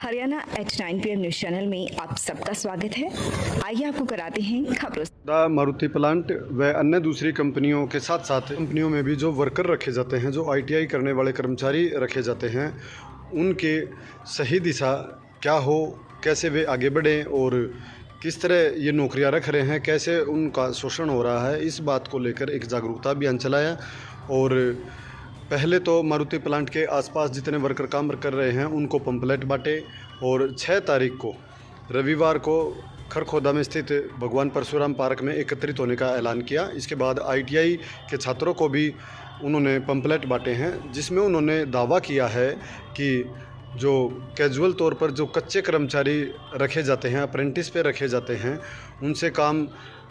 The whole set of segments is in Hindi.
Haryana at 9 PM news channel में आप सबका स्वागत है। आइए आपको कराते हैं खबरों। मारुति प्लांट व अन्य दूसरी कंपनियों के साथ साथ कंपनियों में भी जो वर्कर रखे जाते हैं, जो ITI करने वाले कर्मचारी रखे जाते हैं, उनके सही दिशा क्या हो, कैसे वे आगे बढ़ें और किस तरह ये नौकरियां रख रहे हैं, कैसे उनका शोषण हो रहा है, इस बात को लेकर एक जागरूकता अभियान चलाया। और पहले तो मारुति प्लांट के आसपास जितने वर्कर काम कर रहे हैं उनको पंपलेट बांटे और 6 तारीख को रविवार को खरखोदा में स्थित भगवान परशुराम पार्क में एकत्रित होने का ऐलान किया। इसके बाद ITI के छात्रों को भी उन्होंने पंपलेट बांटे हैं, जिसमें उन्होंने दावा किया है कि जो कैजुअल तौर पर जो कच्चे कर्मचारी रखे जाते हैं, अप्रेंटिस पे रखे जाते हैं, उनसे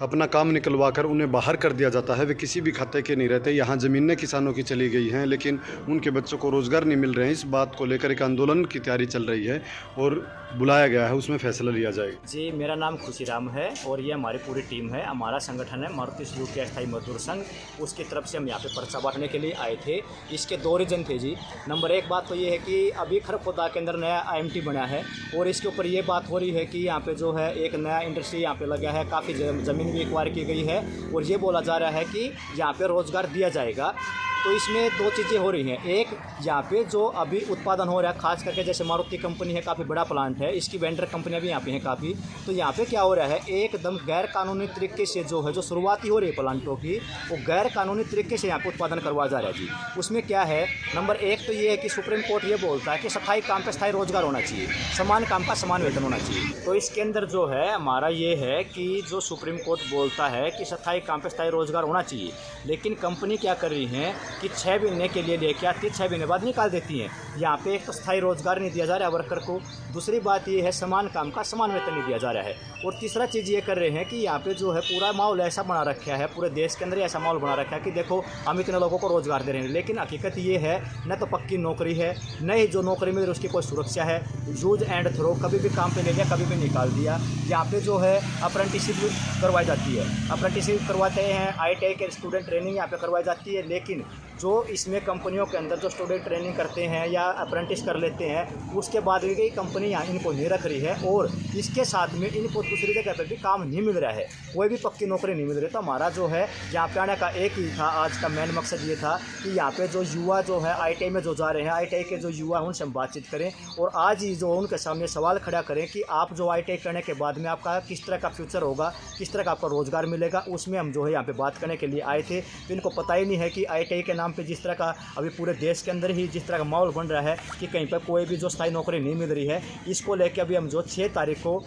अपना काम निकलवा कर उन्हें बाहर कर दिया जाता है। वे किसी भी खाते के नहीं रहते। यहाँ ज़मीनें किसानों की चली गई हैं, लेकिन उनके बच्चों को रोज़गार नहीं मिल रहे हैं। इस बात को लेकर एक आंदोलन की तैयारी चल रही है और बुलाया गया है, उसमें फैसला लिया जाएगा। जी, मेरा नाम खुशीराम है और ये हमारी पूरी टीम है। हमारा संगठन है मारुति सुजुकी अस्थायी मजदूर संघ। उसकी तरफ से हम यहाँ पे पर्चा बांटने के लिए आए थे। इसके 2 रीज़न थे जी। नंबर 1 बात तो ये है कि अभी खरखोदा के अंदर नया IMT बना है और इसके ऊपर ये बात हो रही है कि यहाँ पे जो है एक नया इंडस्ट्री यहाँ पे लगा है, काफ़ी ज़मीन भी एक्वायर की गई है और ये बोला जा रहा है कि यहाँ पे रोज़गार दिया जाएगा। तो इसमें 2 चीज़ें हो रही हैं। एक, यहाँ पे जो अभी उत्पादन हो रहा है, खास करके जैसे मारुति कंपनी है, काफ़ी बड़ा प्लांट है, इसकी वेंडर कंपनियां भी यहाँ पे हैं काफ़ी। तो यहाँ पे क्या हो रहा है, एकदम गैर कानूनी तरीके से जो शुरुआती हो रही है प्लांटों की, वो गैर कानूनी तरीके से यहाँ पे उत्पादन करवाया जा रहा है जी। उसमें क्या है, नंबर 1 तो ये है कि सुप्रीम कोर्ट ये बोलता है कि स्थायी काम पर स्थायी रोजगार होना चाहिए, समान काम का समान वेतन होना चाहिए। तो इसके अंदर जो है हमारा ये है कि जो सुप्रीम कोर्ट बोलता है कि स्थायी काम पर स्थायी रोजगार होना चाहिए, लेकिन कंपनी क्या कर रही है कि 6 महीने के लिए लेके आती है, 6 महीने बाद निकाल देती हैं। यहाँ पे एक तो स्थायी रोजगार नहीं दिया जा रहा है वर्कर को, दूसरी बात ये है समान काम का समान वेतन नहीं दिया जा रहा है, और तीसरा चीज़ ये कर रहे हैं कि यहाँ पे जो है पूरा माहौल ऐसा बना रखा है, पूरे देश के अंदर ऐसा माहौल बना रखा है कि देखो हम इतने लोगों को रोजगार दे रहे हैं, लेकिन हकीकत ये है न तो पक्की नौकरी है, न ही जो नौकरी मिल रही उसकी कोई सुरक्षा है। यूज एंड थ्रो, कभी भी काम पे ले लिया, कभी भी निकाल दिया। यहाँ पे जो है अप्रेंटिसशिप करवाई जाती है, अप्रेंटिसशिप करवाते हैं, ITI के स्टूडेंट ट्रेनिंग यहाँ पे करवाई जाती है, लेकिन जो इसमें कंपनियों के अंदर जो स्टूडेंट ट्रेनिंग करते हैं या अप्रेंटिस कर लेते हैं, उसके बाद भी कई कंपनी यहाँ इनको नहीं रख रही है और इसके साथ में इनको दूसरी जगह पर भी काम नहीं मिल रहा है, कोई भी पक्की नौकरी नहीं मिल रही। तो हमारा जो है यहाँ पे आने का एक ही था, आज का मेन मकसद ये था कि यहाँ पे जो युवा जो है ITI में जो जा रहे हैं, ITI के जो युवा हैं उनसे हम बातचीत करें और आज ही जो उनके सामने सवाल खड़ा करें कि आप जो ITI करने के बाद में आपका किस तरह का फ्यूचर होगा, किस तरह का आपका रोज़गार मिलेगा, उसमें हम जो है यहाँ पे बात करने के लिए आए थे। तो इनको पता ही नहीं है कि ITI के नाम पे जिस तरह का अभी पूरे देश के अंदर ही जिस तरह का माहौल बन रहा है कि कहीं पर कोई भी जो स्थायी नौकरी नहीं मिल रही है, इसको लेकर अभी हम जो 6 तारीख को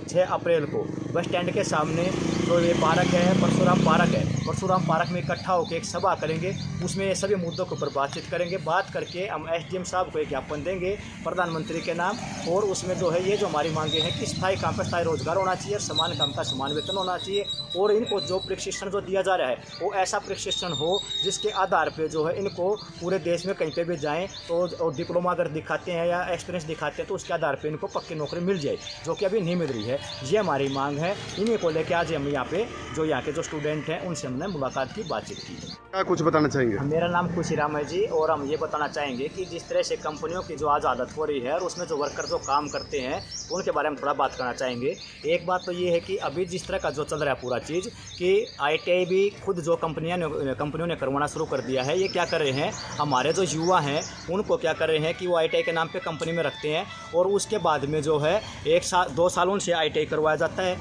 6 अप्रैल को बस स्टैंड के सामने जो ये पार्क है, परशुराम पार्क है, परशुराम पार्क में इकट्ठा होकर एक सभा करेंगे। उसमें सभी मुद्दों के ऊपर बातचीत करेंगे। बात करके हम SDM साहब को एक ज्ञापन देंगे प्रधानमंत्री के नाम, और उसमें जो है ये जो हमारी मांगे हैं कि स्थायी काम पर स्थायी रोजगार होना चाहिए, समान काम का समान वेतन होना चाहिए, और इनको जो प्रशिक्षण जो दिया जा रहा है वो ऐसा प्रशिक्षण हो जिसके आधार पर जो है इनको पूरे देश में कहीं पे भी जाएं तो डिप्लोमा अगर दिखाते हैं या एक्सपीरियंस दिखाते हैं तो उसके आधार पे इनको पक्की नौकरी मिल जाए, जो कि अभी नहीं मिल रही है। ये हमारी मांग है। इन्हीं को लेकर आज हम यहाँ पे जो यहाँ के जो स्टूडेंट हैं उनसे हमने मुलाकात की, बातचीत की। क्या कुछ बताना चाहेंगे? मेरा नाम खुशीराम है जी, और हम ये बताना चाहेंगे कि जिस तरह से कंपनियों की जो आज आदत हो रही है और उसमें जो वर्कर जो काम करते हैं उनके बारे में थोड़ा बात करना चाहेंगे। एक बात तो ये है कि अभी जिस तरह का जो चल रहा है पूरा चीज़ कि ITI भी खुद जो कंपनियों ने करवाना शुरू कर दिया है। ये क्या कर रहे हैं, हमारे जो युवा हैं उनको क्या कर रहे हैं कि वो ITI के नाम पे कंपनी में रखते हैं और उसके बाद में जो है 1 साल 2 सालों से ITI करवाया जाता है,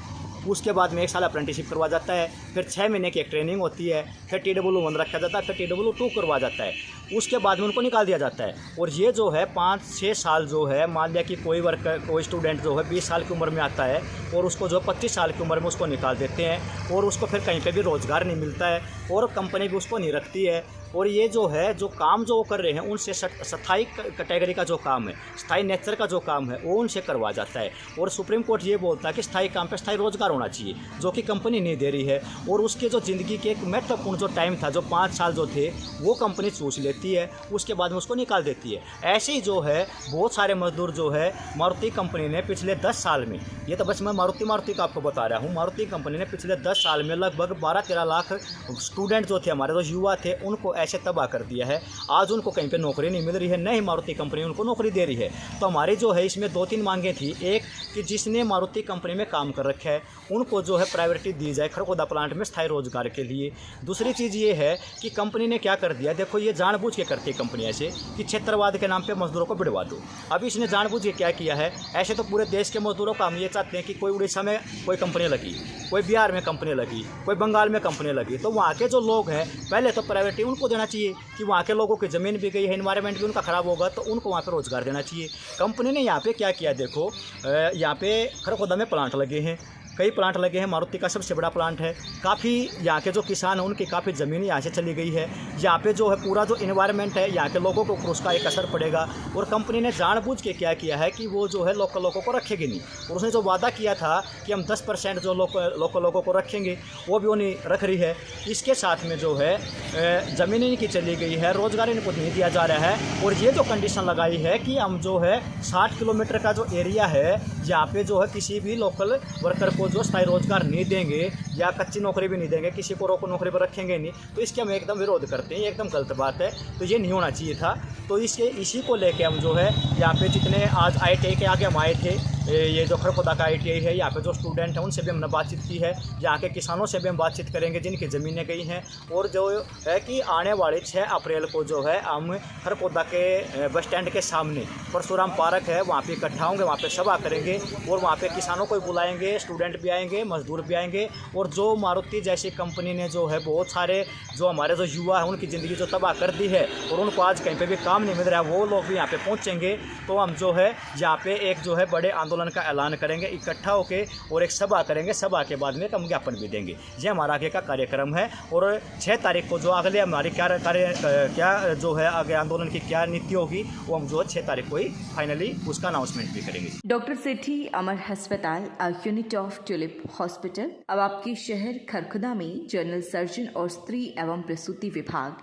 उसके बाद में 1 साल अप्रेंटिसशिप करवा जाता है, फिर 6 महीने की एक ट्रेनिंग होती है, फिर TW1 रखा जाता है, फिर TW2 करवा जाता है, उसके बाद में उनको निकाल दिया जाता है। और ये जो है 5-6 साल जो है, मान लिया कि कोई स्टूडेंट जो है 20 साल की उम्र में आता है और उसको जो 25 साल की उम्र में उसको निकाल देते हैं और उसको फिर कहीं पे भी रोज़गार नहीं मिलता है और कंपनी भी उसको नहीं रखती है। और ये जो है जो काम जो वो कर रहे हैं उनसे स्थायी कैटेगरी का जो काम है, स्थायी नेचर का जो काम है वो उनसे करवा जाता है। और सुप्रीम कोर्ट ये बोलता है कि स्थायी काम पे स्थायी रोजगार होना चाहिए, जो कि कंपनी नहीं दे रही है। और उसके जो ज़िंदगी के एक महत्वपूर्ण जो टाइम था, जो 5 साल जो थे, वो कंपनी चूस लेती है, उसके बाद में उसको निकाल देती है। ऐसे ही जो है बहुत सारे मजदूर जो है मारुति कंपनी ने पिछले 10 साल में, ये तो बस मैं मारुति का आपको बता रहा हूँ, मारुति कंपनी ने पिछले 10 साल में लगभग 12-13 लाख स्टूडेंट जो थे हमारे, जो युवा थे, उनको कैसे तबाह कर दिया है। आज उनको कहीं पे नौकरी नहीं मिल रही है, न ही मारुति कंपनी उनको नौकरी दे रही है। तो हमारी जो है इसमें 2-3 मांगें थी। एक कि जिसने मारुति कंपनी में काम कर रखा है उनको जो है प्रायोरिटी दी जाए खरखोदा प्लांट में स्थायी रोजगार के लिए। दूसरी चीज़ ये है कि कंपनी ने क्या कर दिया, देखो ये जानबूझ के करती है कंपनी ऐसे कि क्षेत्रवाद के नाम पे मजदूरों को बिड़वा दो। अब इसने जानबूझ के क्या किया है, ऐसे तो पूरे देश के मजदूरों का हम ये चाहते हैं कि कोई उड़ीसा में कोई कंपनी लगी, कोई बिहार में कंपनी लगी, कोई बंगाल में कंपनी लगी, तो वहाँ के जो लोग हैं पहले तो प्रायोरिटी उनको देना चाहिए कि वहाँ के लोगों की ज़मीन भी गई है, इन्वायरमेंट भी उनका ख़राब होगा, तो उनको वहाँ पर रोज़गार देना चाहिए। कंपनी ने यहाँ पे क्या किया, देखो यहाँ पे खरखोदा में प्लांट लगे हैं, कई प्लांट लगे हैं, मारुति का सबसे बड़ा प्लांट है। काफ़ी यहाँ के जो किसान हैं उनकी काफ़ी ज़मीन यहाँ से चली गई है। यहाँ पे जो है पूरा जो इन्वायरमेंट है यहाँ के लोगों को उसका एक असर पड़ेगा। और कंपनी ने जानबूझ के क्या किया है कि वो जो है लोकल लोगों को रखेगी नहीं। और उसने जो वादा किया था कि हम 10% जो लोकल लोगों को रखेंगे वो भी वो नहीं रख रही है। इसके साथ में जो है ज़मीन इनकी चली गई है, रोज़गार इनको नहीं दिया जा रहा है। और ये जो कंडीशन लगाई है कि हम जो है 60 किलोमीटर का जो एरिया है यहाँ पे जो है किसी भी लोकल वर्कर को जो स्थायी रोजगार नहीं देंगे या कच्ची नौकरी भी नहीं देंगे, किसी को रोको नौकरी पर रखेंगे नहीं, तो इसके हम एकदम विरोध करते हैं। ये एकदम गलत बात है, तो ये नहीं होना चाहिए था। तो इसी को लेके हम जो है यहाँ पे जितने आज ITI के आगे हम आए थे, ये जो खरखोदा का ITI है, यहाँ पे जो स्टूडेंट हैं उनसे भी हमने बातचीत की है, यहाँ के किसानों से भी हम बातचीत करेंगे जिनकी ज़मीनें गई हैं। और जो है कि आने वाले 6 अप्रैल को जो है हम खरखोदा के बस स्टैंड के सामने परशुराम पार्क है, वहाँ पे इकट्ठा होंगे, वहाँ पे सभा करेंगे और वहाँ पे किसानों को बुलाएंगे, स्टूडेंट भी आएंगे, मजदूर भी आएंगे। और जो मारुति जैसी कंपनी ने जो है बहुत सारे जो हमारे जो युवा हैं उनकी ज़िंदगी जो तबाह कर दी है और उनको आज कहीं पे भी काम नहीं मिल रहा है, वो लोग भी यहाँ पे पहुँचेंगे। तो हम जो है यहाँ पे एक जो है बड़े आंदोलन का ऐलान करेंगे इकट्ठा होके और एक सभा करेंगे। सभा के बाद में हम ज्ञापन भी देंगे। ये हमारा आगे का कार्यक्रम है। और 6 तारीख को जो अगले हमारी क्या जो है आगे आंदोलन की क्या नीति होगी वो हम जो 6 तारीख को ही फाइनली उसका अनाउंसमेंट भी करेंगे। डॉक्टर सेठी अमर अस्पताल, a unit of tulip hospital अब आपके शहर खरखोदा में जनरल सर्जन और स्त्री एवं प्रसूति विभाग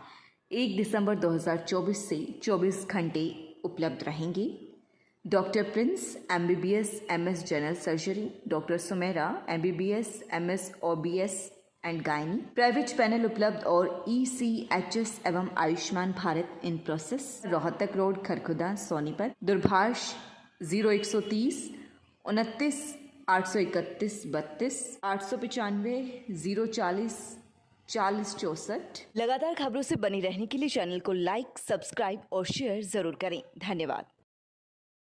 1 दिसंबर 2024 से 24 घंटे उपलब्ध रहेंगे। Doctor Prince MBBS MS general surgery, doctor Sumera MBBS MS OBS and gynae, private panel उपलब्ध और ECHS एवं Ayushman Bharat in process. Rohtak road Kharkhoda Sonipat, दूरभाष 0130 29 831 32 895 040 40 64। लगातार खबरों से बनी रहने के लिए चैनल को लाइक, सब्सक्राइब और शेयर जरूर करें। धन्यवाद।